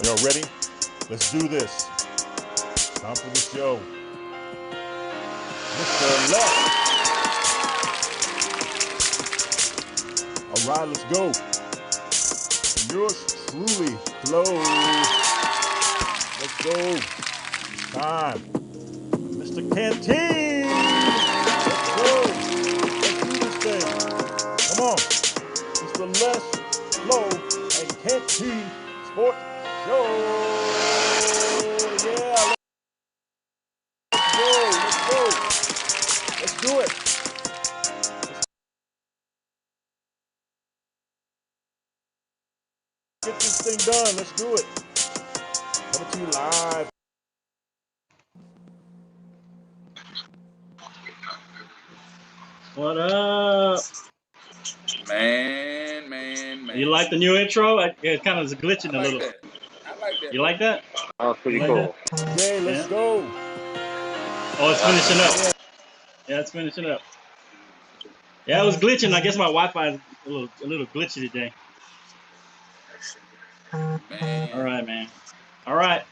Y'all ready? Let's do this. Time for the show. Mr. Left. All right, let's go. Yours truly, Flo. Let's go. Time. Mr. Canteen. Let's go. Let's do this thing. Come on. Mr. Les, Flo, and Canteen Sports Show. Yeah, let's go. Let's do it. Get this thing done. Let's do it. Coming to you live. What up? Man. You like the new intro? It kind of is glitching a little. That. I like that. You like that? Oh, pretty cool. Yeah, let's go. Oh, it's finishing up. Yeah, it's finishing up. Yeah, it was glitching. I guess my Wi-Fi is a little glitchy today. Man. All right, man. All right.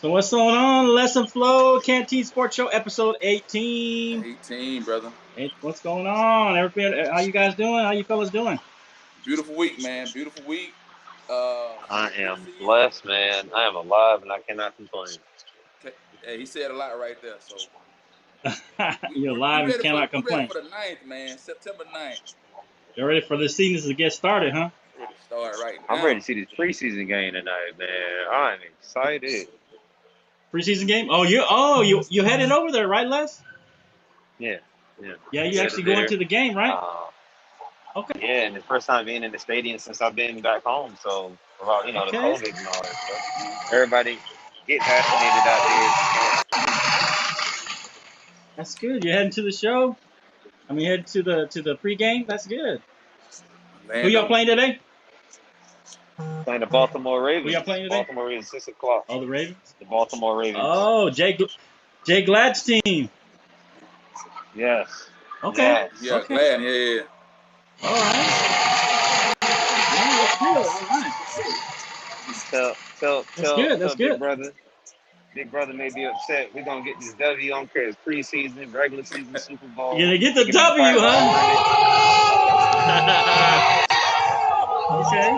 So what's going on? Lesson Flow, Canteen Sports Show, episode 18. 18, brother. Hey, what's going on? Everybody, how you guys doing? How you fellas doing? Beautiful week, man. Beautiful week. I am blessed, man. I am alive, and I cannot complain. Hey, he said a lot right there. So You're alive and cannot complain. We're ready for the 9th, man. September 9th. You're ready for the season to get started, huh? Ready to start right now. I'm ready to see this preseason game tonight, man. I'm excited. Preseason game? You headed over there, right, Les? Yeah. Yeah, you actually going to the game, right? Okay. Yeah, and the first time being in the stadium since I've been back home. So about the COVID and all that stuff. Everybody get vaccinated out there. That's good. You're heading to the show. I mean, heading to the pregame. That's good. Who y'all playing today? Playing the Baltimore Ravens. Who y'all playing today? Baltimore Ravens, 6 o'clock. Oh, the Ravens. The Baltimore Ravens. Oh, Jay Glad's team. Yes. Okay. Yeah, okay. Glad. Yeah. All right. Yeah, that's good. All right. That's good. Big brother may be upset. We're gonna get this W. I don't care if it's preseason, regular season, Super Bowl. You're gonna get the W, huh? Okay.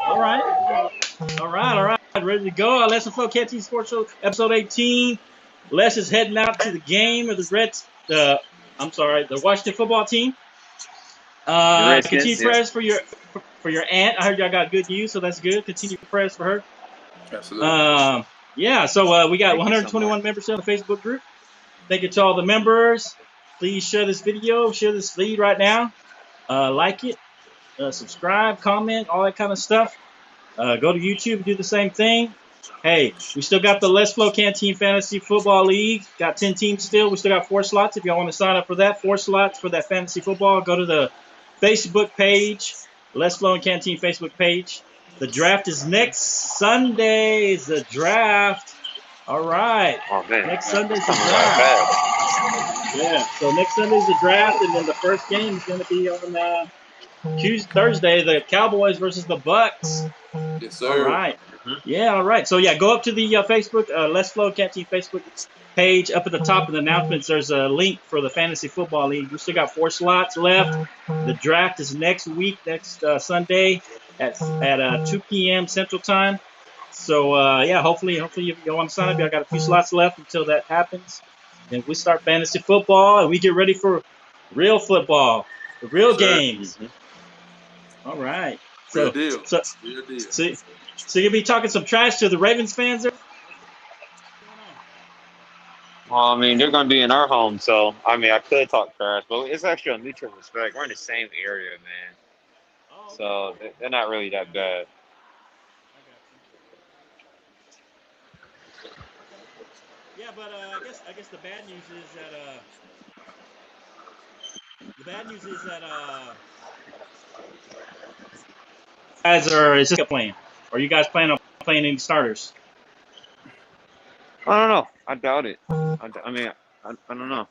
All right. Ready to go. Lesson Flow Canteen Sports Show, episode 18. Les is heading out to the game of the Washington football team. Continue prayers for your aunt. I heard y'all got good news, so that's good. Continue prayers for her. Absolutely. So we got 121 members on the Facebook group. Thank you to all the members. Please share this video, share this feed right now. Like it, subscribe, comment, all that kind of stuff. Go to YouTube and do the same thing. Hey, we still got the Let's Flow Canteen Fantasy Football League. Got 10 teams still. We still got 4 slots. If y'all want to sign up for that, 4 slots for that fantasy football, go to the Facebook page, Let's Flow and Canteen Facebook page. The draft is next Sunday. Is the draft. All right. Oh, man. Next Sunday's the draft. Yeah, so next Sunday's the draft, and then the first game is going to be on Thursday, the Cowboys versus the Bucks. Yes, sir. All right. Yeah, all right. So, go up to the Facebook, Let's Flow Canteen Facebook page. Up at the top of the announcements, there's a link for the Fantasy Football League. We still got 4 slots left. The draft is next Sunday at 2 p.m. Central Time. So, hopefully you want to sign up. I got a few slots left until that happens. Then we start fantasy football, and we get ready for real football, the real games. Mm-hmm. All right. Real deal. So you'll be talking some trash to the Ravens fans there? Well, I mean, they're going to be in our home, so, I mean, I could talk trash, but it's actually a mutual respect. We're in the same area, man. Oh, okay. So they're not really that bad. Yeah, but I guess the bad news is that guys are playing. Are you guys planning on playing any starters? I don't know. I doubt it. I don't know.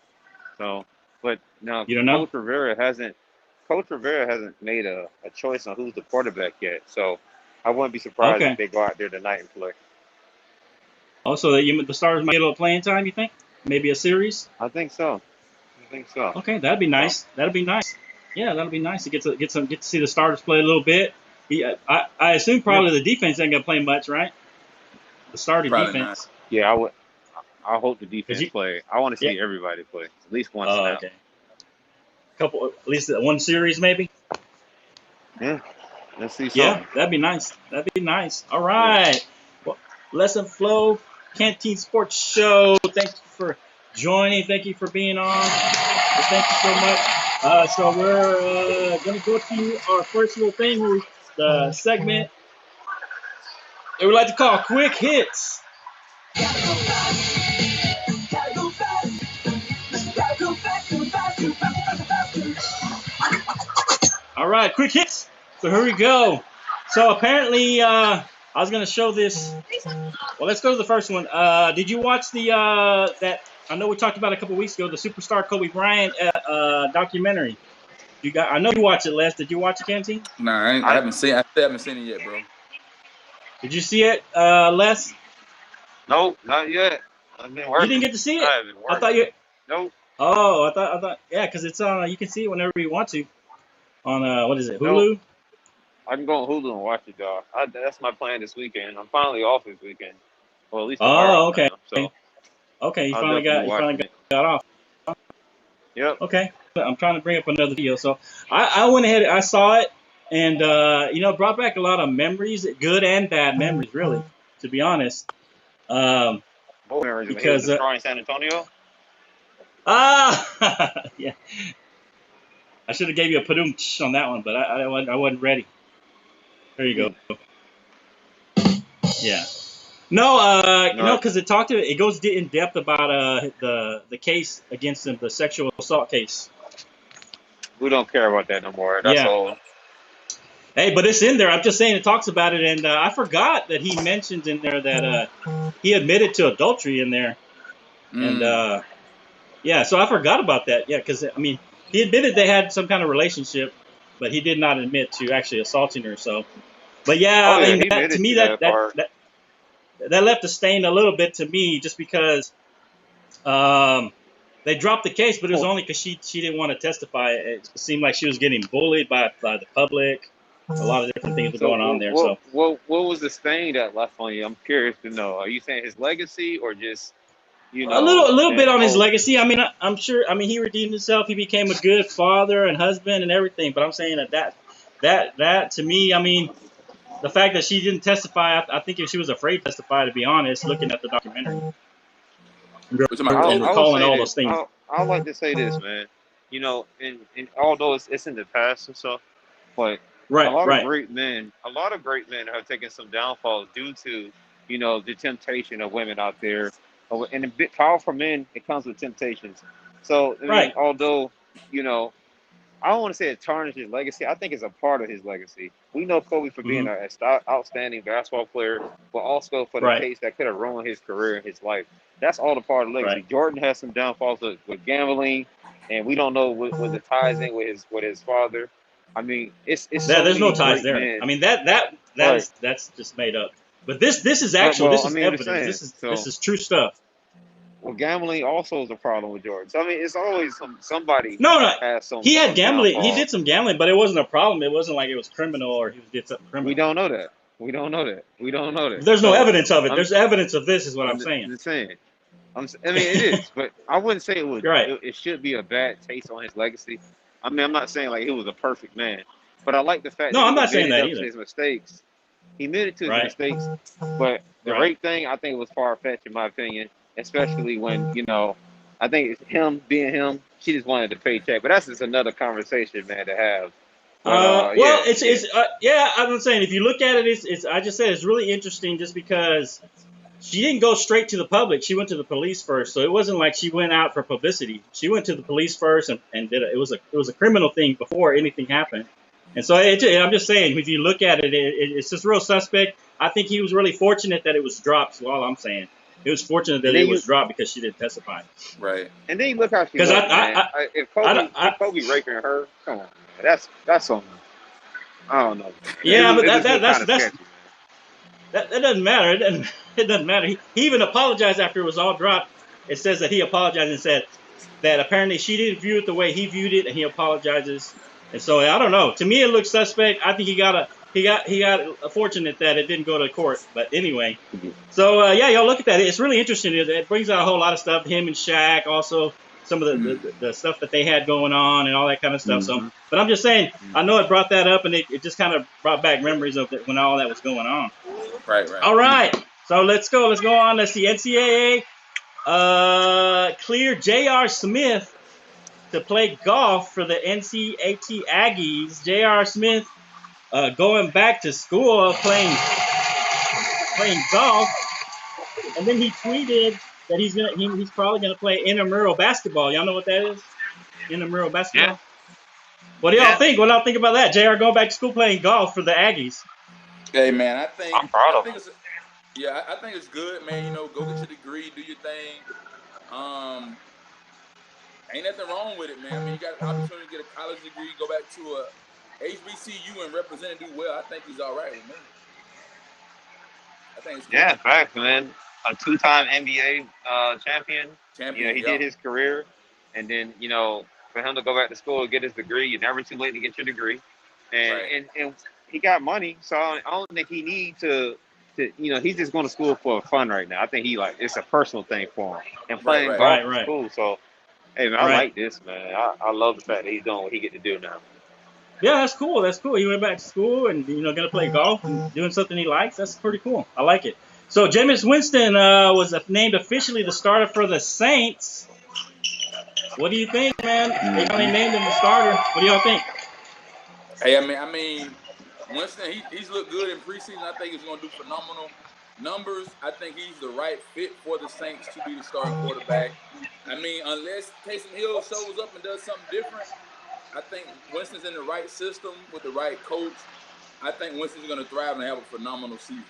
So, but no, You don't know? Coach Rivera hasn't made a choice on who's the quarterback yet. So I wouldn't be surprised if Okay. they go out there tonight and play. Also, the Stars might get a little playing time. You think? Maybe a series. I think so. I think so. Okay, that'd be So, nice. That'd be nice. Yeah, that'll be nice to get to see the starters play a little bit. Yeah, I assume yeah. probably the defense ain't gonna play much, right? The starting Probably not. defense, Yeah, I would. I hope the cause defense you, play. I want to yeah. see everybody play at least one Oh, snap. okay. Couple, at least one series maybe. Yeah, let's see Yeah, something. that'd be nice. That'd be nice. All Yeah. right. Well, Lesson Flow Canteen Sports Show. Thank you for joining. Thank you for being on. Thank you so much. So we're gonna go to our first little thing, the segment that we like to call Quick Hits. All right, quick hits. So here we go. So apparently, I was gonna show this. Well, let's go to the first one. Did you watch the that? I know we talked about it a couple weeks ago, the superstar Kobe Bryant documentary. I know you watched it, Les. Did you watch it, Canteen? Nah, I I haven't seen. I still haven't seen it yet, bro. Did you see it, Les? No, not yet. I've been You working. didn't get to see it. I've been I working. thought you. Nope. Oh, I thought. Yeah, because it's on. You can see it whenever you want to on what is it? Nope. Hulu. I can go on Hulu and watch it, dog. That's my plan this weekend. I'm finally off this weekend. Well, at least tomorrow Oh, I okay. am. So Okay, I'll definitely be you finally watching it. got off. Yep. Okay, I'm trying to bring up another video. So I went ahead, I saw it, and brought back a lot of memories, good and bad memories, really, to be honest. Um, Both memories when he was because destroying San Antonio. yeah, I should have gave you a padum on that one, but I wasn't ready. There you Hmm. go. Yeah. No, No, because it goes in depth about the case against him, the sexual assault case. we don't care about that no more. That's Yeah. all. Hey, but it's in there. I'm just saying it talks about it, and I forgot that he mentions in there that he admitted to adultery in there, and yeah, so I forgot about that. Yeah, because I mean, he admitted they had some kind of relationship, but he did not admit to actually assaulting her. So, but yeah, Oh I yeah, mean he that to admitted me to that part. that left a stain a little bit to me, just because they dropped the case, but it was only because she didn't want to testify. It seemed like she was getting bullied by the public. A lot of different things were So going on there. So. what was the stain that left on you? I'm curious to know. Are you saying his legacy or just A little bit that on his legacy. I mean, I'm sure. I mean, he redeemed himself. He became a good father and husband and everything. But I'm saying that to me, I mean, the fact that she didn't testify, I think if she was afraid to testify, to be honest, looking at the documentary We're talking about and I will recalling say all this. those things. I like to say this, man. And although it's in the past and stuff, but Right, right, a lot of great men have taken some downfalls due to, the temptation of women out there. And a bit powerful men, it comes with temptations. So I mean, right. although, I don't want to say it tarnished his legacy. I think it's a part of his legacy. We know Kobe for being Hmm. an outstanding basketball player, but also for the Right, case that could have ruined his career and his life. That's all a part of the legacy. right. Jordan has some downfalls with gambling, and we don't know what the ties in with his father. I mean, it's so There's no many ties great there. I men. mean, Right. that's just made up. But this is But actual. This well, I is mean, I'm just evidence. saying. This So, is true stuff. well, gambling also is a problem with Jordan. So I mean, it's always somebody No, has some he had some gambling. He downfall. did some gambling, but it wasn't a problem. It wasn't like it was criminal or he did something We criminal. don't know that. We don't know that. We don't know that. There's no So evidence of it. I'm There's evidence of this, is what I'm I'm saying. just saying. I mean, it is, but I wouldn't say it would. You're right. It should be a bad taste on his legacy. I mean, I'm not saying like he was a perfect man, but I like the fact No, that I'm he not saying admitted that up to either. his mistakes. He admitted to his Right, mistakes, but the right. rape thing, I think, was far fetched in my opinion, especially when I think it's him being him. She just wanted the paycheck, but that's just another conversation, man, to have. But Well, yeah, yeah. I'm saying if you look at it, it's I just said it's really interesting just because she didn't go straight to the public. She went to the police first, so it wasn't like she went out for publicity. She went to the police first and did it. It was a criminal thing before anything happened. And so I'm just saying, if you look at it, it's just real suspect. I think he was really fortunate that it was dropped. Is all I'm saying. It was fortunate and that then it you was dropped because she didn't testify. right. and then you look how she Because looked, man. I, If Kobe raping her, come on, man, that's on. I don't know. yeah, but It just looked kind of that's sketchy, man. That doesn't matter. It doesn't matter. He even apologized after it was all dropped. It says that he apologized and said that apparently she didn't view it the way he viewed it, and he apologizes. And so I don't know. To me, it looks suspect. I think he got fortunate that it didn't go to court. But anyway, so yeah, y'all look at that. It's really interesting. It brings out a whole lot of stuff. Him and Shaq, also some of the stuff that they had going on and all that kind of stuff. So, but I'm just saying, I know it brought that up, and it just kind of brought back memories of it when all that was going on. Right. All right. So let's go. Let's go on. Let's see. NCAA cleared J.R. Smith to play golf for the NCAT Aggies. J.R. Smith going back to school playing golf, and then he tweeted that he's probably gonna play intramural basketball. Y'all know what that is? Intramural basketball. Yeah. What do y'all think? What do y'all think about that? J.R. going back to school playing golf for the Aggies. Hey man, I'm proud of him. I think it's good, man. You know, go get your degree, do your thing. Ain't nothing wrong with it, man. I mean, you got an opportunity to get a college degree, go back to a HBCU and represent and do well. I think he's all right with me. I think it's good. Yeah, facts, man. A 2-time NBA champion. You know, he did his career, and then for him to go back to school and get his degree, you're never too late to get your degree, and he got money, so I don't think he need to. He's just going to school for fun right now. I think it's a personal thing for him, and playing golf is cool. So, hey man, I like this, man. I love the fact that he's doing what he get to do now. Yeah, that's cool. That's cool. He went back to school and gonna play golf and doing something he likes. That's pretty cool. I like it. So Jameis Winston was named officially the starter for the Saints. What do you think, man? They finally named him the starter. What do y'all think? Hey, I mean, Winston, he's looked good in preseason. I think he's going to do phenomenal numbers. I think he's the right fit for the Saints to be the starting quarterback. I mean, unless Taysom Hill shows up and does something different, I think Winston's in the right system with the right coach. I think Winston's going to thrive and have a phenomenal season.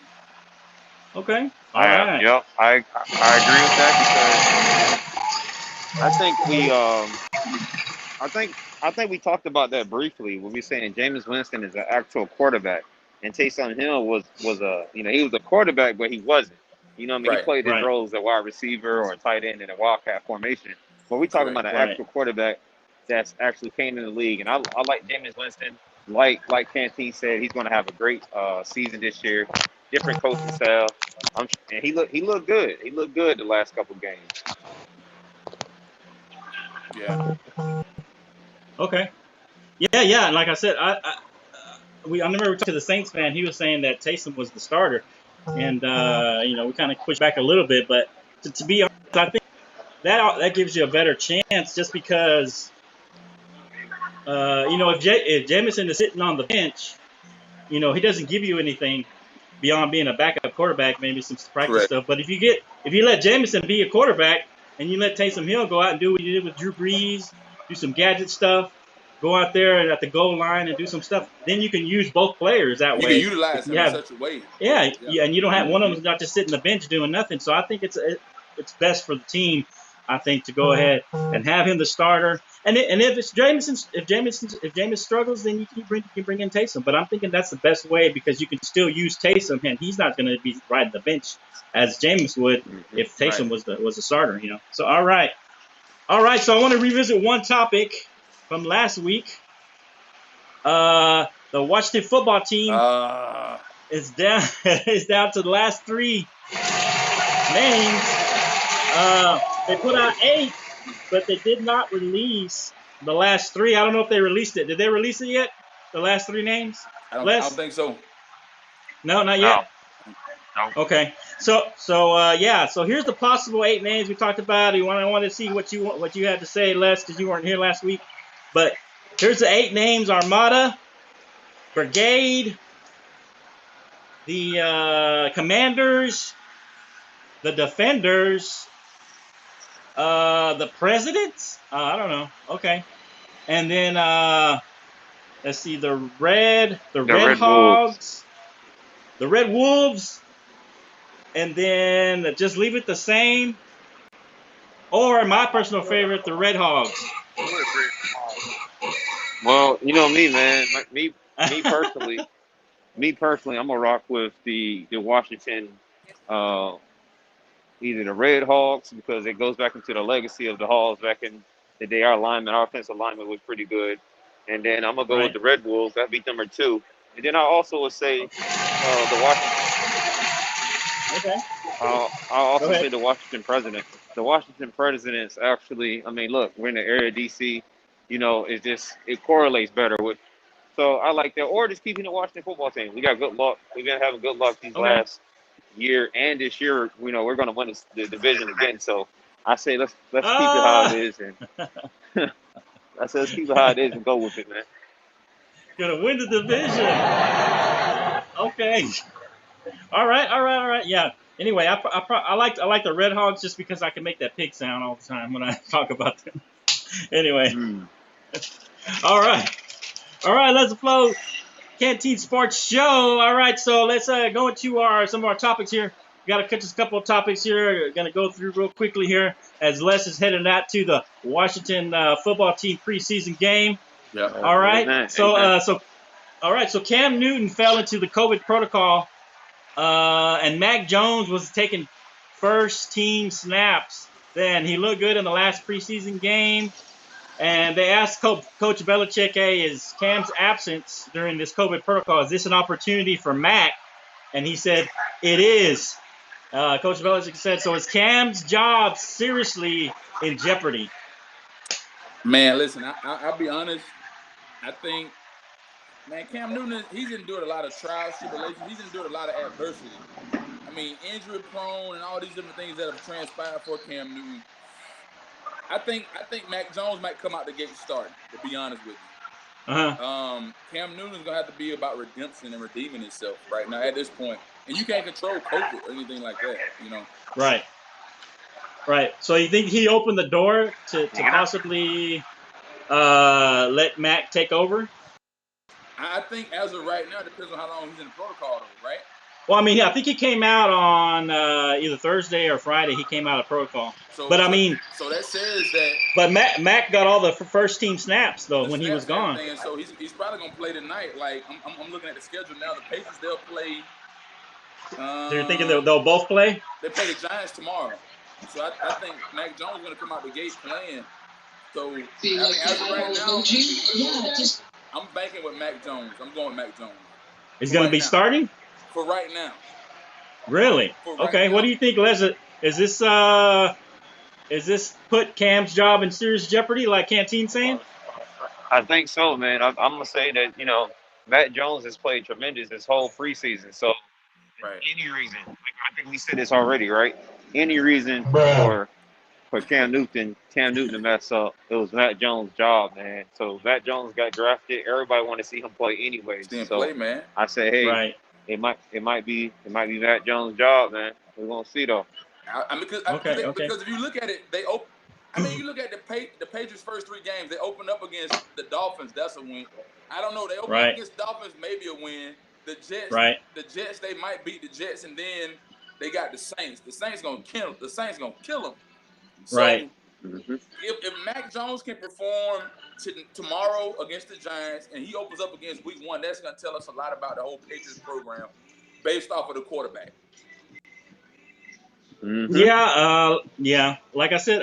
Okay. All right. Yep. I agree with that because I think we talked about that briefly when we were saying Jameis Winston is an actual quarterback, and Taysom Hill was he was a quarterback, but he wasn't. He played his roles at wide receiver or tight end in a wildcat formation. But we're talking about an actual quarterback that's actually came in the league, and I like Jameis Winston. Like CANTEEN said, he's going to have a great season this year. Different coaching style, and he looked good. He looked good the last couple games. Yeah. Okay. Yeah. And like I said, I remember we talked to the Saints fan. He was saying that Taysom was the starter, and we kind of pushed back a little bit. But to be honest, I think that gives you a better chance, just because if Jamison is sitting on the bench, he doesn't give you anything beyond being a backup quarterback, maybe some practice stuff. But if you let Jamison be a quarterback and you let Taysom Hill go out and do what you did with Drew Brees, do some gadget stuff, go out there at the goal line and do some stuff, then you can use both players that way. You can utilize him in such a way. Yeah, and you don't have one of them not just sitting on the bench doing nothing. So I think it's best for the team, I think, to go ahead and have him the starter. And if Jameis struggles, then you can bring in Taysom. But I'm thinking that's the best way, because you can still use Taysom, and he's not going to be riding the bench as Jameis would if Taysom was the starter. So all right. So I want to revisit one topic from last week. The Washington football team is down to the last 3 names. They put out 8. But they did not release the last 3. I don't know if they released it. Did they release it yet? The last 3 names? I don't think so. No, not yet. No. Okay. So here's the possible 8 names we talked about. I want to see what you had to say, Les, because you weren't here last week. But here's the 8 names: Armada, Brigade, the Commanders, the Defenders, the Presidents? I don't know. Okay. And then let's see, the Red Hogs, the Red Wolves, and then just leave it the same. Or my personal favorite, the Red Hogs. Well, you know me, man. Me personally, me personally, I'm gonna rock with the Washington, either the Red Hawks, because it goes back into the legacy of the Hawks back in the day. Our offensive alignment was pretty good, and then I'm gonna go with Right. the Red Wolves. That beat number 2, and then I also would say the Washington. Okay. I'll Go also ahead. say the Washington President. The Washington Presidents actually, I mean, look, we're in the area of DC. It correlates better with. So I like that. Or just keeping the Washington football team. We got good luck. We've been having good luck these Okay. last year and this year. We're going to win the division again. So I say let's keep it how it Ah, is, and I say let's keep it how it is and go with it, man. gonna win the division. Okay. All right. All right. All right. Yeah. Anyway, I like the Red Hogs just because I can make that pig sound all the time when I talk about them. Anyway. Mm. All right. All right. Let's flow. Canteen Sports Show. All right, so let's go into some of our topics here. We got to catch a couple of topics here. Going to go through real quickly here as Les is heading out to the Washington football team preseason game. Yeah. All right. Amen. So Amen. so Cam Newton fell into the COVID protocol, and Mac Jones was taking first team snaps. Then he looked good in the last preseason game. And they asked Coach Belichick, hey, is Cam's absence during this COVID protocol, is this an opportunity for Mac? And he said, it is. Coach Belichick said, so is Cam's job seriously in jeopardy? Man, listen, I'll be honest. I think, man, Cam Newton, he's endured a lot of trials, tribulations. He's endured a lot of adversity. I mean, injury prone and all these different things that have transpired for Cam Newton. I think Mac Jones might come out the gate starting, to be honest with you. Cam Newton's gonna have to be about redemption and redeeming himself right now at this point. And you can't control COVID or anything like that, you know. Right. Right. So you think he opened the door to possibly let Mac take over? I think as of right now, it depends on how long he's in the protocol, though, right? Well, I mean, I think he came out on either Thursday or Friday. He came out of protocol. So that says that. But Mac got all the first team snaps though when he was gone. And so he's probably gonna play tonight. Like I'm looking at the schedule now. The Patriots, they'll play. So you're thinking they'll both play? They play the Giants tomorrow. So I think Mac Jones is gonna come out the gate playing. So I mean, as of right now, I'm banking with Mac Jones. I'm going with Mac Jones. He's gonna be starting? For right now. Really? Okay. What do you think, Les? Is this put Cam's job in serious jeopardy, like Canteen saying? I think so, man. I'm gonna say that Matt Jones has played tremendous this whole preseason. So, any reason, like I think we said this already, right? Any reason for Cam Newton to mess up, it was Matt Jones' job, man. So Matt Jones got drafted. Everybody want to see him play anyways. Man. I say, hey. Right. It might be Matt Jones' job, man. We're gonna see though. I mean, because if you look at it, you look at the Patriots' first 3 games. They opened up against the Dolphins. That's a win. I don't know. They opened up against Dolphins, maybe a win. The Jets, The Jets, they might beat the Jets, and then they got the Saints. The Saints gonna kill them. So, if Mac Jones can perform tomorrow against the Giants and he opens up against Week 1, that's going to tell us a lot about the whole Patriots program based off of the quarterback. Yeah. Like I said,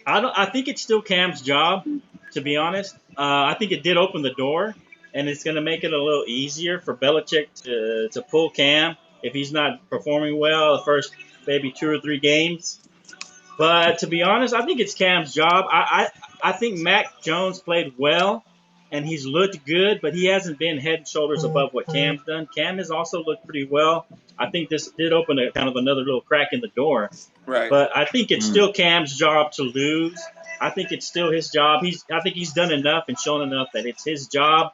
I think it's still Cam's job, to be honest. I think it did open the door, and it's going to make it a little easier for Belichick to pull Cam if he's not performing well the first maybe 2 or 3 games. But to be honest, I think it's Cam's job. I think Mac Jones played well, and he's looked good, but he hasn't been head and shoulders above what Cam's done. Cam has also looked pretty well. I think this did open a kind of another little crack in the door. Right. But I think it's still Cam's job to lose. I think it's still his job. I think he's done enough and shown enough that it's his job.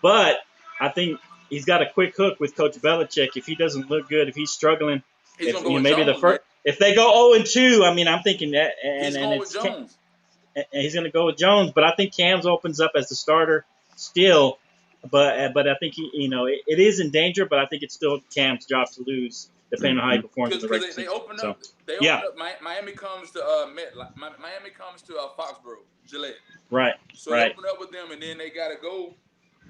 But I think he's got a quick hook with Coach Belichick. If he doesn't look good, if he's struggling, if they go 0-2, I mean, I'm thinking that, and it's Jones. And he's going to go with Jones. But I think Cam's opens up as the starter still. But I think it is in danger. But I think it's still Cam's job to lose, depending on how he performs in the regular season. They open up. Miami comes to Miami comes to Foxborough, Gillette. Right. So they open up with them, and then they got to go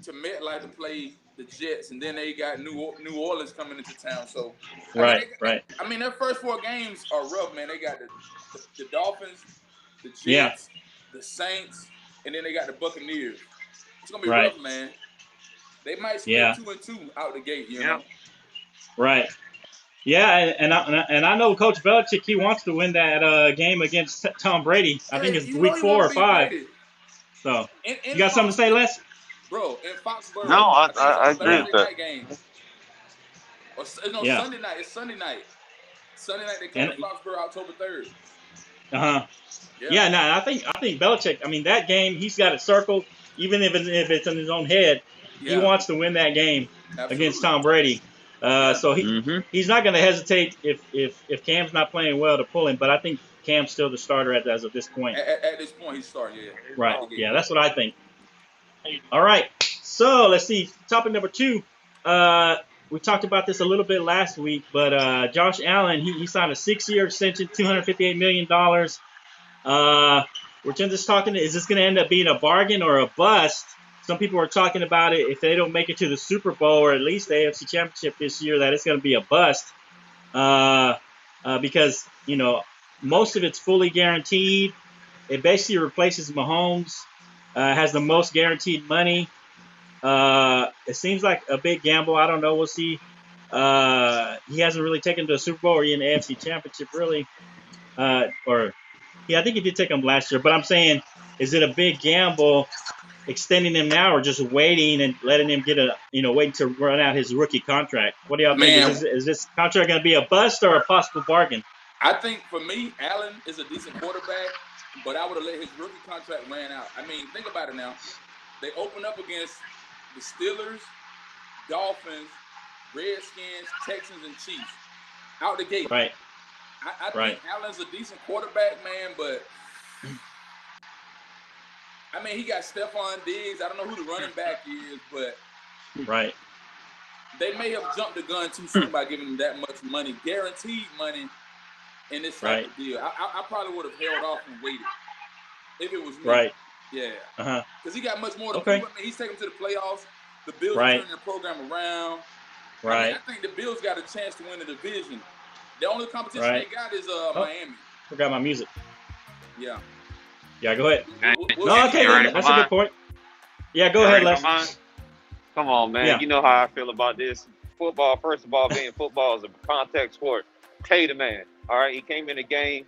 to MetLife to play the Jets, and then they got New Orleans coming into town. So right. I mean, their first 4 games are rough, man. They got the Dolphins, the Jets, Yeah. the Saints, and then they got the Buccaneers. It's gonna be Right. rough, man. They might split Yeah. 2-2 out the gate, you know. Right. Yeah, and I know Coach Belichick, he wants to win that game against Tom Brady. I think it's week 4 or 5. So you got something to say, Les? Bro, in Foxborough. No, I think it's agree on with Thursday that. night game. Or Yeah. Sunday night. It's Sunday night. Sunday night they come to Foxborough October 3rd. Yeah, no, I think Belichick, I mean, that game, he's got it circled, even if it's in his own head. He wants to win that game against Tom Brady. So he's not going to hesitate if Cam's not playing well to pull him, but I think Cam's still the starter as of this point. At this point, he's starting, yeah. Right, yeah, that's what I think. All right, so let's see, topic number 2. We talked about this a little bit last week, but Josh Allen, he signed a 6-year extension, $258 million. We're just talking, is this going to end up being a bargain or a bust? Some people are talking about it if they don't make it to the Super Bowl or at least the AFC Championship this year, that it's going to be a bust because, you know, most of it's fully guaranteed. It basically replaces Mahomes, has the most guaranteed money. It seems like a big gamble. I don't know. We'll see. He hasn't really taken to a Super Bowl or even the AFC Championship, really. I think he did take them last year. But I'm saying, is it a big gamble extending him now or just waiting and letting him waiting to run out his rookie contract? What do y'all think? Is this contract going to be a bust or a possible bargain? I think for me, Allen is a decent quarterback, but I would have let his rookie contract ran out. I mean, think about it now. They open up against the Steelers, Dolphins, Redskins, Texans, and Chiefs. Out the gate. Right. I think Allen's a decent quarterback, man, but I mean, he got Stephon Diggs. I don't know who the running back is, but they may have jumped the gun too soon by giving him that much money, guaranteed money, in this type of deal. I probably would have held off and waited if it was me. Right. Yeah. Because he got much more to prove. I mean, he's taken to the playoffs. The Bills are turning the program around. I mean, I think the Bills got a chance to win the division. The only competition they got is Miami. Forgot my music. Yeah. Yeah, go ahead. No, okay, that's a good point. Yeah, go ahead, Les. Come on, man. Yeah. You know how I feel about this. Football, first of all, being football is a contact sport. Pay the man. All right, he came in the game.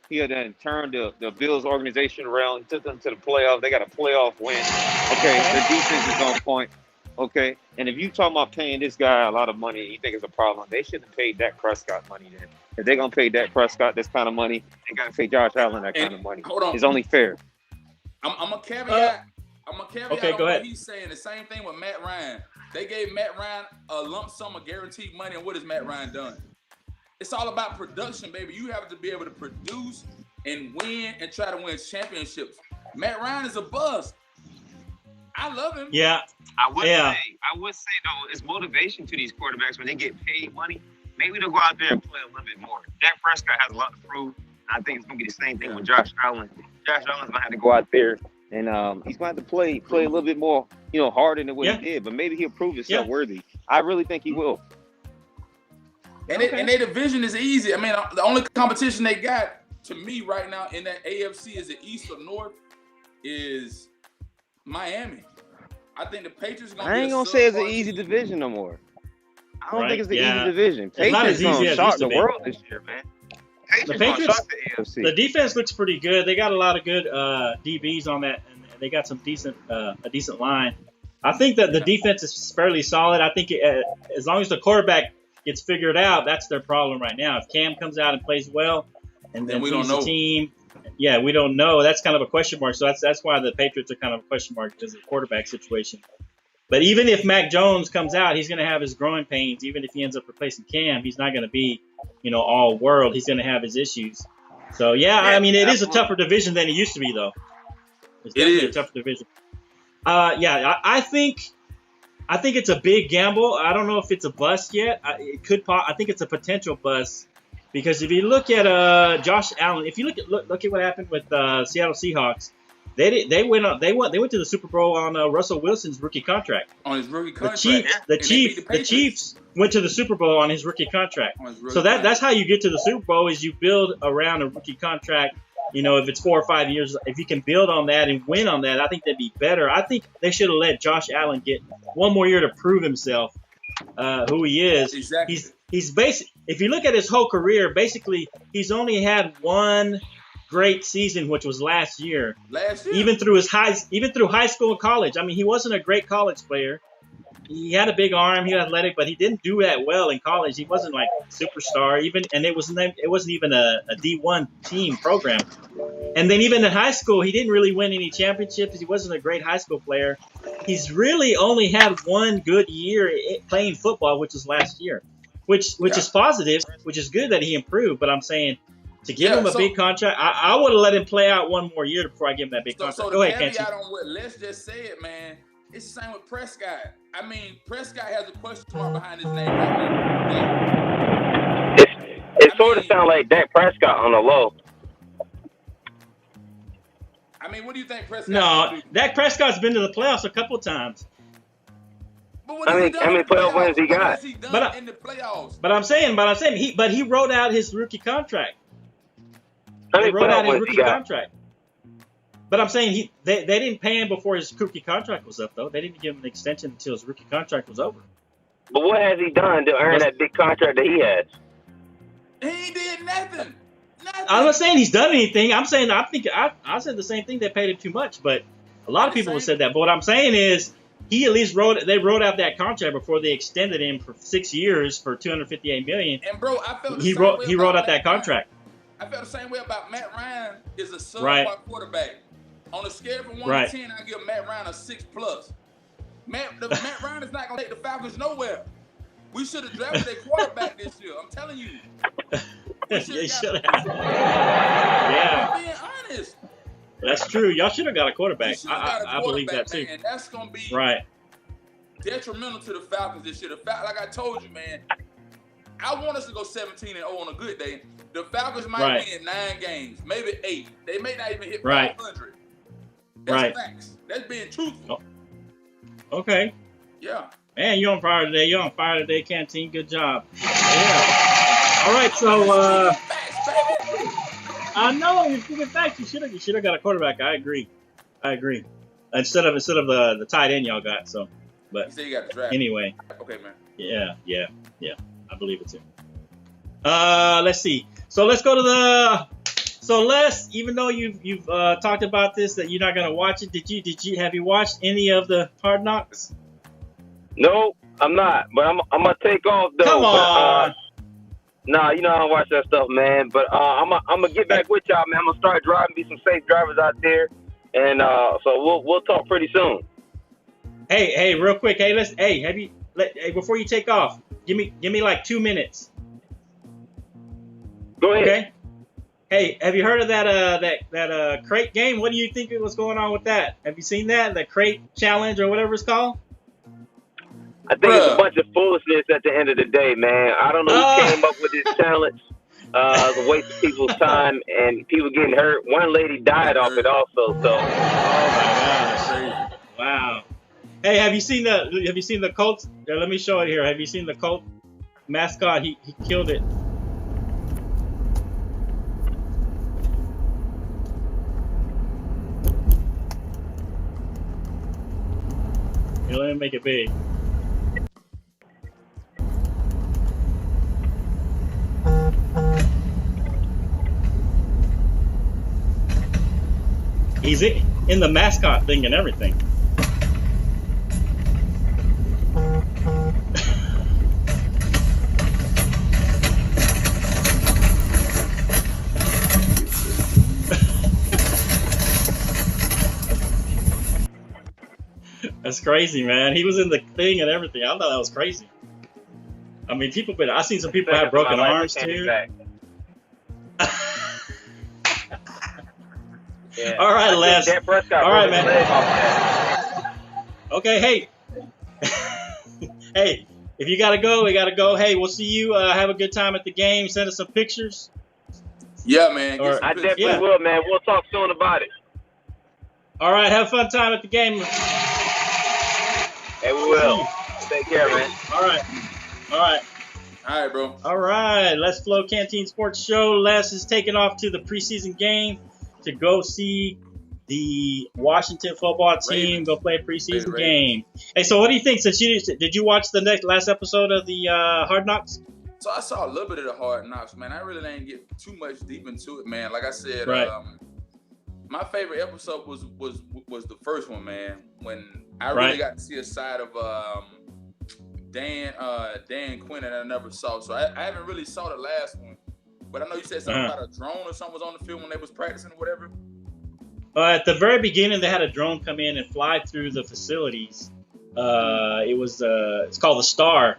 He had then turned the Bills organization around. He took them to the playoffs. They got a playoff win. Okay, the defense is on point. Okay, and if you talking about paying this guy a lot of money and you think it's a problem, they shouldn't have paid Dak Prescott money then. If they're going to pay Dak Prescott this kind of money, they got to pay Josh Allen that kind of money. Hold on. It's only fair. I'm a caveat. Okay, on go ahead. What he's saying. The same thing with Matt Ryan. They gave Matt Ryan a lump sum of guaranteed money, and what has Matt Ryan done? It's all about production, baby. You have to be able to produce and win and try to win championships. Matt Ryan is a bust. I love him. Yeah. I would say though, it's motivation to these quarterbacks when they get paid money. Maybe they'll go out there and play a little bit more. Dak Prescott has a lot to prove. I think it's gonna be the same thing with Josh Allen. Josh Allen's gonna have to go out there and he's gonna have to play a little bit more, harder than what he did. But maybe he'll prove himself worthy. I really think he will. And their division is easy. I mean, the only competition they got to me right now in that AFC is the East or North is Miami. I think the Patriots are going to be I ain't going to say it's an easy division no more. I don't think it's the easy division. It's not as easy as shock the world this year, man. The Patriots, the defense looks pretty good. They got a lot of good DBs on that, and they got some a decent line. I think that the defense is fairly solid. I think as long as the quarterback gets figured out, that's their problem right now. If Cam comes out and plays well, and then we don't know. The team, we don't know. That's kind of a question mark. So that's why the Patriots are kind of a question mark because of the quarterback situation. But even if Mac Jones comes out, he's going to have his growing pains. Even if he ends up replacing Cam, he's not going to be, all world. He's going to have his issues. So I mean, it is a tougher division than it used to be, though. It's definitely a tougher division. I think it's a big gamble. I don't know if it's a bust yet. I think it's a potential bust because if you look at Josh Allen, if you look at what happened with Seattle Seahawks, They went to the Super Bowl on Russell Wilson's rookie contract. On his rookie contract. The Chiefs went to the Super Bowl on his rookie contract. So that's how you get to the Super Bowl is you build around a rookie contract. You know, if it's 4 or 5 years, if you can build on that and win on that, I think that'd be better. I think they should have let Josh Allen get one more year to prove himself, who he is. Exactly. He's basic. If you look at his whole career, basically he's only had one great season, which was last year. Even through high school and college. I mean, he wasn't a great college player. He had a big arm, he was athletic, but he didn't do that well in college. He wasn't like a superstar, and it wasn't even a D1 team program. And then even in high school, he didn't really win any championships. He wasn't a great high school player. He's really only had one good year playing football, which was last year, which is positive, which is good that he improved. But I'm saying to give him a big contract, I would have let him play out one more year before I give him that big contract. Go ahead, caveat on what Les just said, man. It's the same with Prescott. I mean, Prescott has a question mark behind his name. It sort of sounds like Dak Prescott on the low. I mean, what do you think Prescott? No, Dak Prescott's been to the playoffs a couple times. But what how many playoff wins he got? What has he done in the playoffs? But I'm saying, he wrote out his rookie contract. He wrote out his rookie contract. But I'm saying they didn't pay him before his rookie contract was up, though. They didn't give him an extension until his rookie contract was over. But what has he done to earn that big contract that he has? He did nothing. I'm not saying he's done anything. I'm saying I said the same thing. They paid him too much, but a lot of people have said that. But what I'm saying is he at least wrote out that contract before they extended him for 6 years for $258 million. And bro, I felt he wrote out that contract. I felt the same way about Matt Ryan. Is a subpar quarterback. On a scale from 1 to 10, I give Matt Ryan a 6+. Matt Ryan is not going to take the Falcons nowhere. We should have drafted a quarterback this year. I'm telling you. You should have. Yeah. I'm being honest. That's true. Y'all should have got a quarterback. I believe that too. And that's going to be detrimental to the Falcons this year. Like I told you, man, I want us to go 17-0 on a good day. The Falcons might win 9 games, maybe 8. They may not even hit 500. That's facts. That's being truthful. Oh. Okay. Yeah. Man, you're on fire today. You're on fire today, Canteen. Good job. Yeah. All right, so I know you're speaking facts. You should have got a quarterback. I agree. Instead of the tight end y'all got. So, but you say you got the draft. Anyway. Okay, man. Yeah. I believe it too. Let's see. So let's go to the. So Les, even though you've talked about this that you're not gonna watch it, have you watched any of the Hard Knocks? No, I'm not. But I'm gonna take off though. Come on. Nah, you know I don't watch that stuff, man. But I'm gonna get back with y'all, man. I'm gonna start driving, be some safe drivers out there, and so we'll talk pretty soon. Hey, real quick. Hey, before you take off, give me like 2 minutes. Go ahead. Okay. Hey, have you heard of that crate game? What do you think was going on with that? Have you seen that? The crate challenge or whatever it's called? I think it's a bunch of foolishness at the end of the day, man. I don't know who came up with this challenge. It's a waste of people's time and people getting hurt. One lady died off it also. So. Oh my gosh! Wow. Hey, have you seen the Colts? Let me show it here. Have you seen the Colt mascot? He killed it. Here, let me make it big. He's in the mascot thing and everything. That's crazy, man. He was in the thing and everything. I thought that was crazy. I mean, I've seen some people have broken arms too. Yeah. All right, Les. All right, man. Okay, hey. Hey, if you gotta go, we gotta go. Hey, we'll see you. Have a good time at the game. Send us some pictures. Yeah, man. I definitely will, man. We'll talk soon about it. All right, have a fun time at the game. Hey, we will. Take care, man. All right. All right, bro. All right, let's FLO Canteen Sports Show. Les is taking off to the preseason game to go see the Washington football team Ravens. go play a preseason game. Hey, so what do you think? Since did you watch the last episode of the Hard Knocks? So I saw a little bit of the Hard Knocks, man. I really didn't get too much deep into it, man. Like I said, my favorite episode was the first one, man. When I really got to see a side of Dan Quinn that I never saw. So I haven't really saw the last one. But I know you said something about a drone or something was on the field when they was practicing or whatever. At the very beginning, they had a drone come in and fly through the facilities. It's called the Star,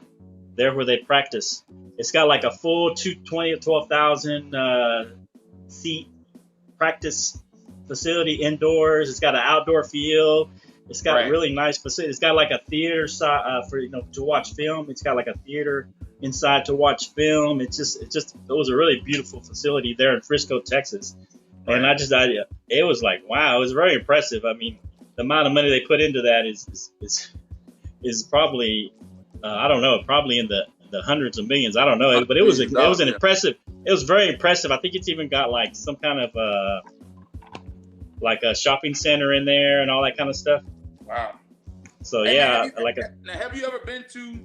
there where they practice. It's got like a full 12,000 seat practice facility indoors. It's got an outdoor field. It's got really nice facility. It's got like a theater for to watch film. It's got like a theater inside to watch film. It was a really beautiful facility there in Frisco, Texas. And it was like, wow, it was very impressive. I mean, the amount of money they put into that is probably, I don't know, probably in the hundreds of millions. I don't know, but it was impressive. It was very impressive. I think it's even got like some kind of like a shopping center in there and all that kind of stuff. Wow. So now, have you ever been to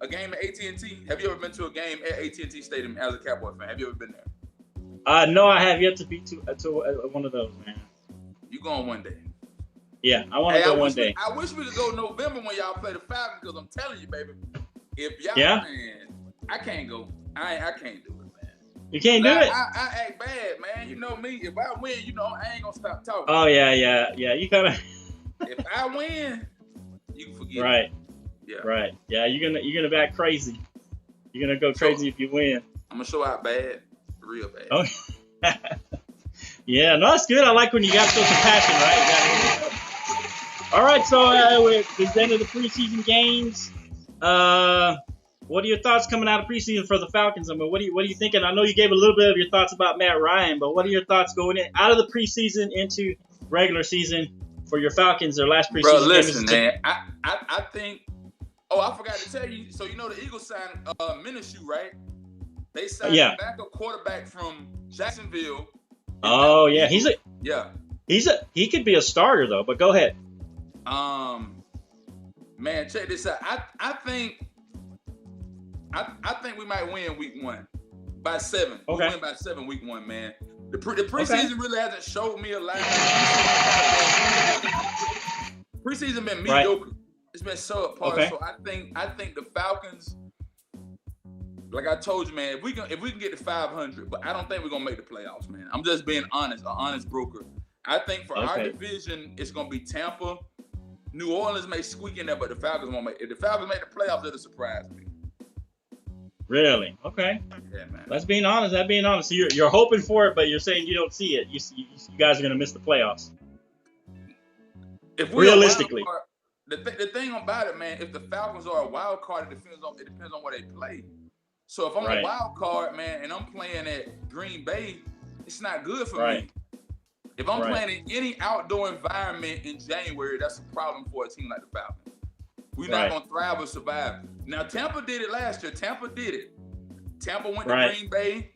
a game at AT&T? Have you ever been to a game at AT&T Stadium as a Cowboy fan? Have you ever been there? No, I have yet to be to one of those, man. You going one day? Yeah, I want to go one day. I wish we could go November when y'all play the Falcons, because I'm telling you, baby, if y'all man, I can't go. I can't do it, man. You can't do it? I act bad, man. You know me. If I win, I ain't gonna stop talking. Oh yeah. You gotta. If I win, you can forget. Right. Yeah. Right. Yeah, you're gonna back crazy. You're gonna go crazy if you win. I'm gonna show out bad, real bad. Oh. Yeah, no, that's good. I like when you got some passion, right? All right, so it's the end of the preseason games. What are your thoughts coming out of preseason for the Falcons? I mean, what are you thinking? I know you gave a little bit of your thoughts about Matt Ryan, but what are your thoughts going out of the preseason into regular season for your Falcons? Their last preseason Bro, game listen, man. I think. Oh, I forgot to tell you. So the Eagles signed Minshew, right? They signed a backup quarterback from Jacksonville. Oh yeah, he could be a starter though. But go ahead. Man, check this out. I think we might win week 1 by 7. Okay. We win by 7 week 1, man. The preseason really hasn't showed me a lot. Preseason been mediocre. Right. It's been subpar. Okay. So I think the Falcons, like I told you, man, if we can get to 500, but I don't think we're gonna make the playoffs, man. I'm just being honest, an honest broker. I think for our division, it's gonna be Tampa. New Orleans may squeak in there, but the Falcons won't make. If the Falcons make the playoffs, it'll surprise me. Really? Okay. Yeah, man. That's being honest. So you're hoping for it, but you're saying you don't see it. You guys are gonna miss the playoffs. If we realistically. The thing about it, man, if the Falcons are a wild card, it depends on where they play. So if I'm a wild card, man, and I'm playing at Green Bay, it's not good for me. If I'm playing in any outdoor environment in January, that's a problem for a team like the Falcons. We're not going to thrive or survive. Now, Tampa did it last year. Tampa did it. Tampa went to Green Bay,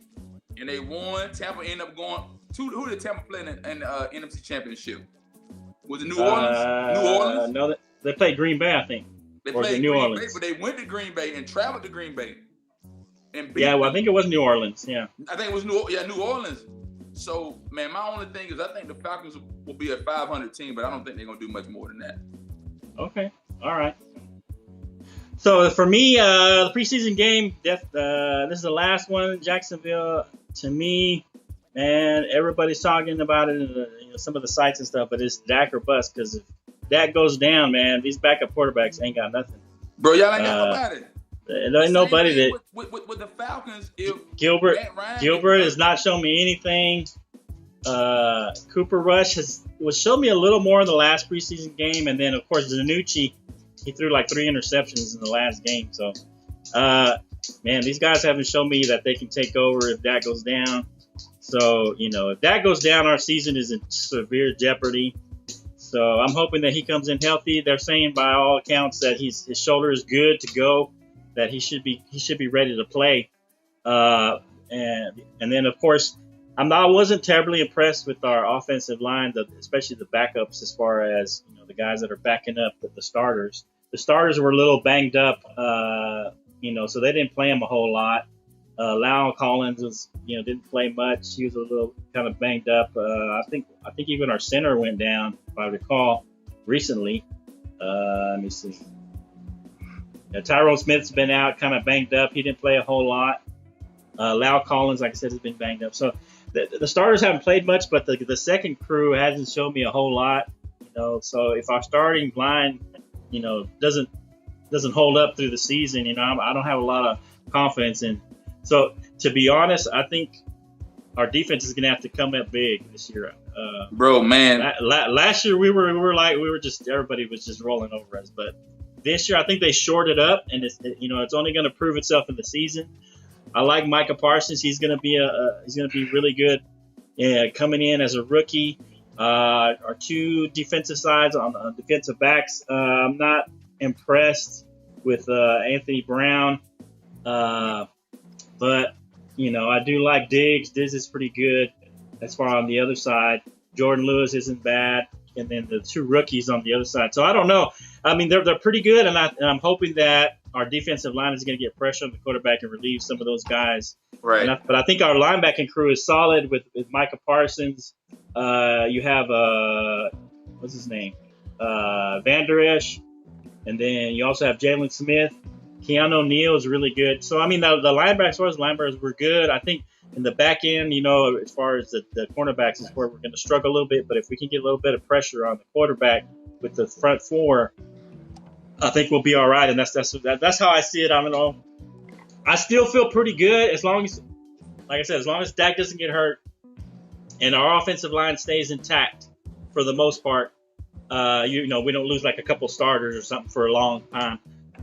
and they won. Tampa ended up going to – who did Tampa play in the NFC Championship? Was it New Orleans? New Orleans? No, they played Green Bay, I think. They played New Orleans. Bay, but they went to Green Bay and traveled to Green Bay. And beat I think it was New Orleans, yeah. I think it was New Orleans. So, man, my only thing is I think the Falcons will be a 500 team, but I don't think they're going to do much more than that. Okay. All right. So, for me, the preseason game, this is the last one, Jacksonville, to me, and everybody's talking about it in some of the sites and stuff, but it's Dak or bust, because if Dak goes down, man, these backup quarterbacks ain't got nothing. Bro, y'all ain't got nobody. There ain't nobody that with the Falcons. If Gilbert has not shown me anything. Cooper Rush was showing me a little more in the last preseason game, and then of course Zanucci, he threw like 3 interceptions in the last game. So, man, these guys haven't shown me that they can take over if Dak goes down. So if Dak goes down, our season is in severe jeopardy. So I'm hoping that he comes in healthy. They're saying by all accounts that his shoulder is good to go, that he should be ready to play. And then of course I wasn't terribly impressed with our offensive line, especially the backups, as far as the guys that are backing up the starters. The starters were a little banged up, so they didn't play him a whole lot. Lyle Collins was, didn't play much. He was a little kind of banged up. I think even our center went down, if I recall, recently. Let me see. Tyrone Smith's been out, kind of banged up. He didn't play a whole lot. Lyle Collins, like I said, has been banged up. So the starters haven't played much, but the second crew hasn't shown me a whole lot. So if our starting line, doesn't hold up through the season, I don't have a lot of confidence in. So to be honest, I think our defense is gonna have to come up big this year. Bro, man. Last year we were just everybody was just rolling over us, but this year I think they shored it up, and it's only gonna prove itself in the season. I like Micah Parsons. He's gonna be really good. Coming in as a rookie. Our two defensive sides on defensive backs. I'm not impressed with Anthony Brown. But, I do like Diggs. Diggs is pretty good as far on the other side. Jordan Lewis isn't bad. And then the two rookies on the other side. So I don't know. I mean, they're pretty good. And I'm hoping that our defensive line is going to get pressure on the quarterback and relieve some of those guys. Right. But I think our linebacking crew is solid with Micah Parsons. You have, what's his name? Van Der Esch. And then you also have Jalen Smith. Keanu Neal is really good. So, I mean, the linebackers, as far as linebackers, were good. I think in the back end, as far as the cornerbacks is where we're going to struggle a little bit. But if we can get a little bit of pressure on the quarterback with the front four, I think we'll be all right. And that's how I see it. I don't know. I still feel pretty good as long as, like I said, as long as Dak doesn't get hurt and our offensive line stays intact for the most part. We don't lose like a couple starters or something for a long time.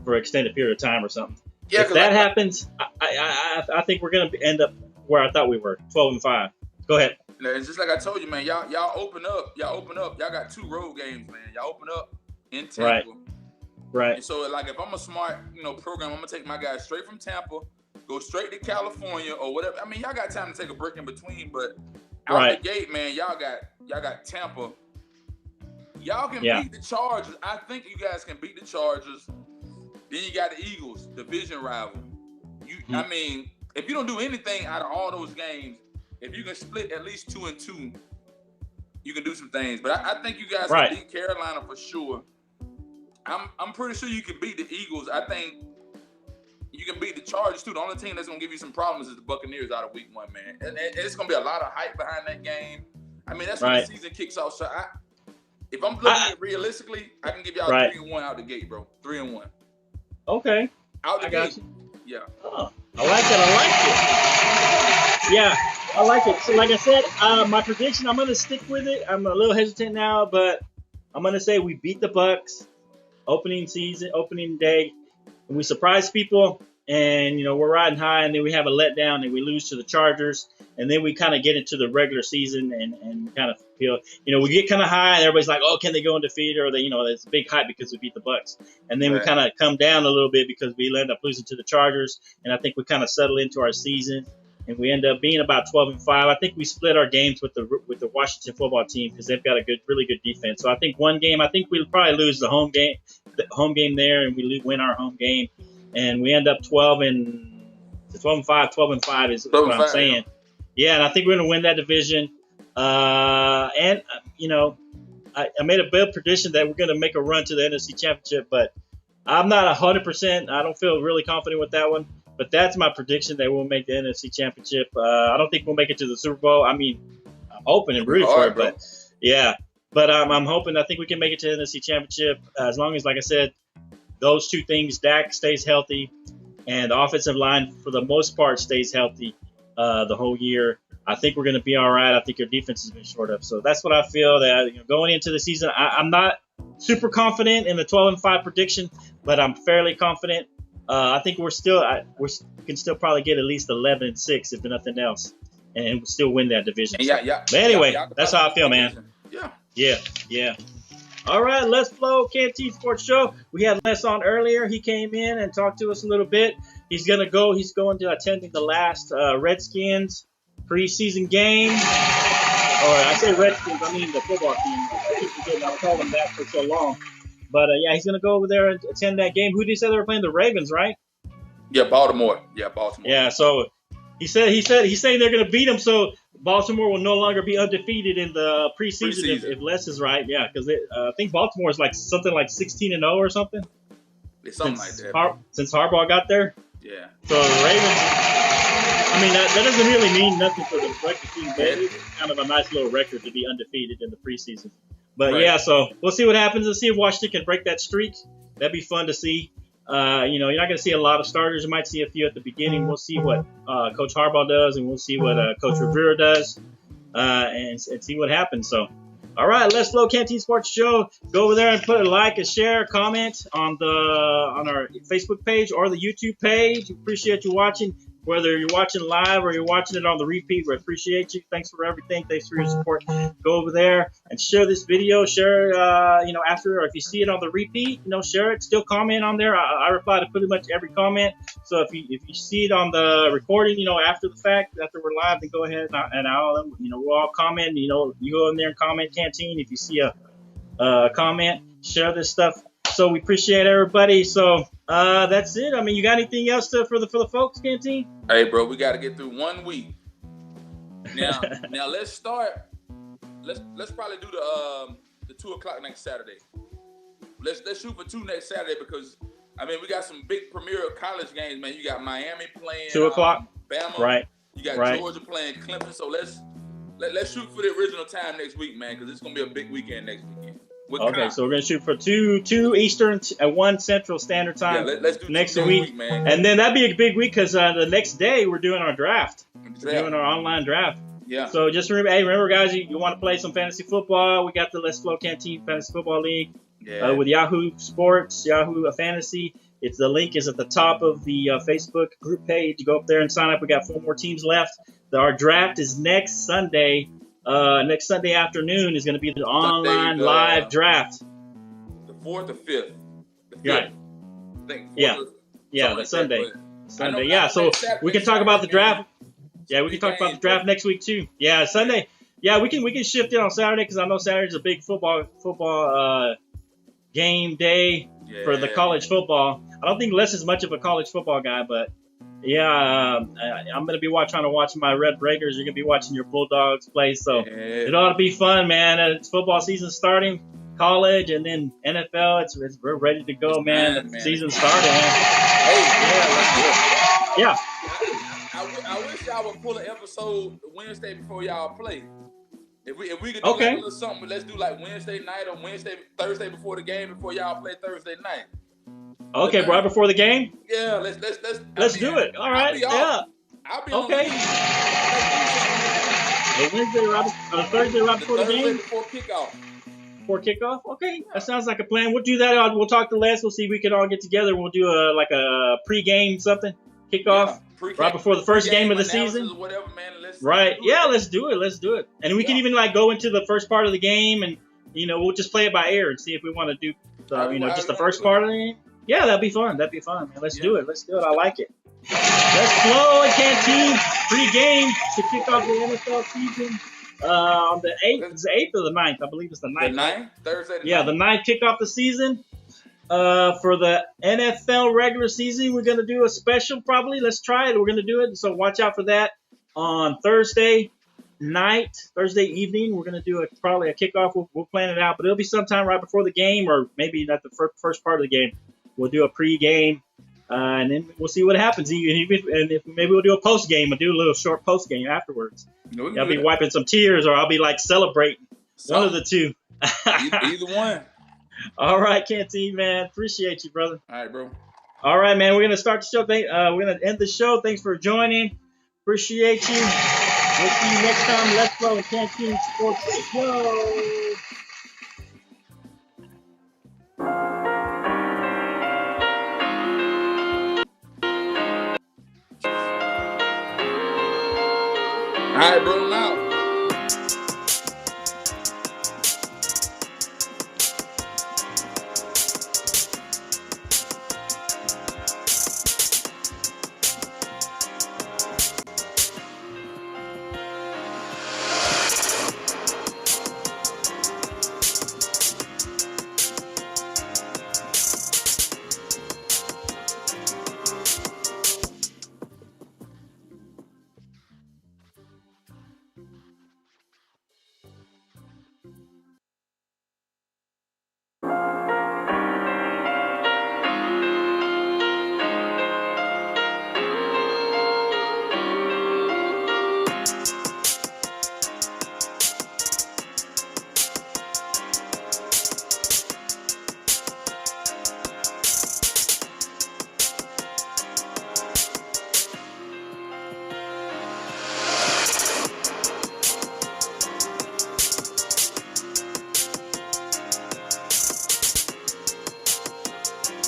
For an extended period of time or something. Yeah, if that happens, I think we're going to end up where I thought we were, 12-5. Go ahead. It's just like I told you, man. Y'all open up. Y'all got 2 road games, man. Y'all open up in Tampa. Right. And so, like, if I'm a smart, program, I'm gonna take my guys straight from Tampa, go straight to California or whatever. I mean, y'all got time to take a break in between, but out the gate, man, y'all got Tampa. Y'all can beat the Chargers. I think you guys can beat the Chargers. Then you got the Eagles, division rival. I mean, if you don't do anything out of all those games, if you can split at least 2-2, you can do some things. But I think you guys can beat Carolina for sure. I'm pretty sure you can beat the Eagles. I think you can beat the Chargers too. The only team that's gonna give you some problems is the Buccaneers out of week 1, man. And it's gonna be a lot of hype behind that game. I mean, that's when the season kicks off. So if I'm looking at it realistically, I can give y'all 3-1 out the gate, bro. 3-1. Okay. Out the gate. Yeah. Oh, I like it. Yeah, I like it. So like I said, my prediction, I'm going to stick with it. I'm a little hesitant now, but I'm going to say we beat the Bucs opening day. And we surprise people, and, we're riding high, and then we have a letdown, and we lose to the Chargers. And then we kind of get into the regular season and kind of feel, we get kind of high and everybody's like, oh, can they go undefeated? Or it's a big hype because we beat the Bucs. And then we kind of come down a little bit because we end up losing to the Chargers. And I think we kind of settle into our season and we end up being about 12-5. I think we split our games with the Washington football team because they've got a really good defense. So I think one game, I think we'll probably lose the home game there, and we win our home game. And we end up 12-5 is what I'm saying. Yeah, and I think we're going to win that division. I made a bold prediction that we're going to make a run to the NFC Championship, but I'm not 100%. I don't feel really confident with that one. But that's my prediction that we'll make the NFC Championship. I don't think we'll make it to the Super Bowl. I mean, I'm hoping and rooting for it, but yeah. But I'm hoping. I think we can make it to the NFC Championship as long as, like I said, those two things: Dak stays healthy, and the offensive line, for the most part, stays healthy the whole year. I think we're going to be all right. I think your defense has been short up. So that's what I feel that going into the season. I'm not super confident in the 12-5 prediction, but I'm fairly confident. I think we can still probably get at least 11-6 if nothing else, and still win that division. Yeah. But anyway, that's how I feel, man. Yeah. Yeah. All right, let's flow Canteen Sports Show. We had Les on earlier. He came in and talked to us a little bit. He's going to attending the last Redskins preseason game. Or I say Redskins, I mean the football team. I've called them that for so long. But yeah, he's going to go over there and attend that game. Who did he say they were playing? The Ravens, right? Yeah, Baltimore. Yeah, so he's saying they're going to beat them, so Baltimore will no longer be undefeated in the preseason. If Les is right. Yeah, because I think Baltimore is like something like 16-0 or something. It's something like that. Since Harbaugh got there. Yeah. So the Ravens, I mean, that doesn't really mean nothing for the record team, but it's kind of a nice little record to be undefeated in the preseason. But yeah, so we'll see what happens. Let's see if Washington can break that streak. That'd be fun to see. You're not going to see a lot of starters. You might see a few at the beginning. We'll see what Coach Harbaugh does, and we'll see what Coach Rivera does, and see what happens. So, all right, let's flow Canteen Sports Show. Go over there and put a like, a share, a comment on our Facebook page or the YouTube page. Appreciate you watching. Whether you're watching live or you're watching it on the repeat, we appreciate you. Thanks for everything. Thanks for your support. Go over there and share this video. Share, after, or if you see it on the repeat, share it. Still comment on there. I reply to pretty much every comment. So if you see it on the recording, after the fact, after we're live, then go ahead and we'll all comment. You go in there and comment Canteen. If you see a comment, share this stuff. So we appreciate everybody. So that's it. I mean, you got anything else for the folks, Canteen? Hey, bro, we got to get through 1 week. Now let's start. Let's probably do the 2:00 next Saturday. Let's shoot for 2 next Saturday because we got some big premier college games, man. You got Miami playing 2:00, Bama, right? You got Georgia playing Clemson. So let's shoot for the original time next week, man, because it's gonna be a big weekend next weekend. Okay, so we're gonna shoot for 2 Eastern and 1 Central Standard Time. Yeah, let's do next week, man. And then that'd be a big week because the next day we're doing our draft. We're doing our online draft. Yeah. So just remember, guys, you want to play some fantasy football? We got the Let's Flow Canteen Fantasy Football League with Yahoo Sports, Yahoo Fantasy. The link is at the top of the Facebook group page. You go up there and sign up. We got 4 more teams left. Our draft is next Sunday. Next Sunday afternoon is going to be the online live draft. The 4th or 5th. The 5th. Right. I think 4th the Sunday. Sunday. Yeah, so we can talk about the draft. Yeah, we can talk about the draft next week too. Yeah, Sunday. Yeah, we can shift it on Saturday because I know Saturday's a big football game day for the college football. I don't think Les is much of a college football guy, but yeah, I'm gonna be trying to watch my Red Breakers. You're gonna be watching your Bulldogs play, so it ought to be fun, man. It's football season starting, college, and then NFL. We're ready to go, man. Season started, man. Hey, yeah. I wish y'all would pull an episode Wednesday before y'all play. If we could do like a little something, let's do like Wednesday night or Thursday before the game before y'all play Thursday night. Okay, right before the game. Yeah, let's do it. All right. I'll be okay. Thursday right before the game. Before kickoff. Before kickoff. Okay, that sounds like a plan. We'll do that. We'll talk to Les. We'll see if we can all get together. We'll do a pre-game something kickoff right before the first game of the season. Whatever, man. Let's do it. And we can even go into the first part of the game, and we'll just play it by ear and see if we want to do just the first part of the game. Yeah, that'd be fun. Man. Let's do it. I like it. Let's flow and Canteen pre-game to kick off the NFL season on the 8th. It's the 8th or the 9th? I believe it's the 9th. The 9th? Thursday the 9th. Yeah, the 9th kick off the season. For the NFL regular season, we're going to do a special probably. Let's try it. We're going to do it. So watch out for that on Thursday evening. We're going to do probably a kickoff. We'll plan it out, but it'll be sometime right before the game or maybe not the first part of the game. We'll do a pre-game, and then we'll see what happens. And if maybe we'll do a post-game and do a little short post-game afterwards. I'll be wiping some tears, or I'll be celebrating. One of the two. Either one. All right, Canteen, man. Appreciate you, brother. All right, bro. All right, man. We're going to start the show. We're going to end the show. Thanks for joining. Appreciate you. We'll see you next time. Let's Flow and Canteen Sports Show. All right, bro. Now.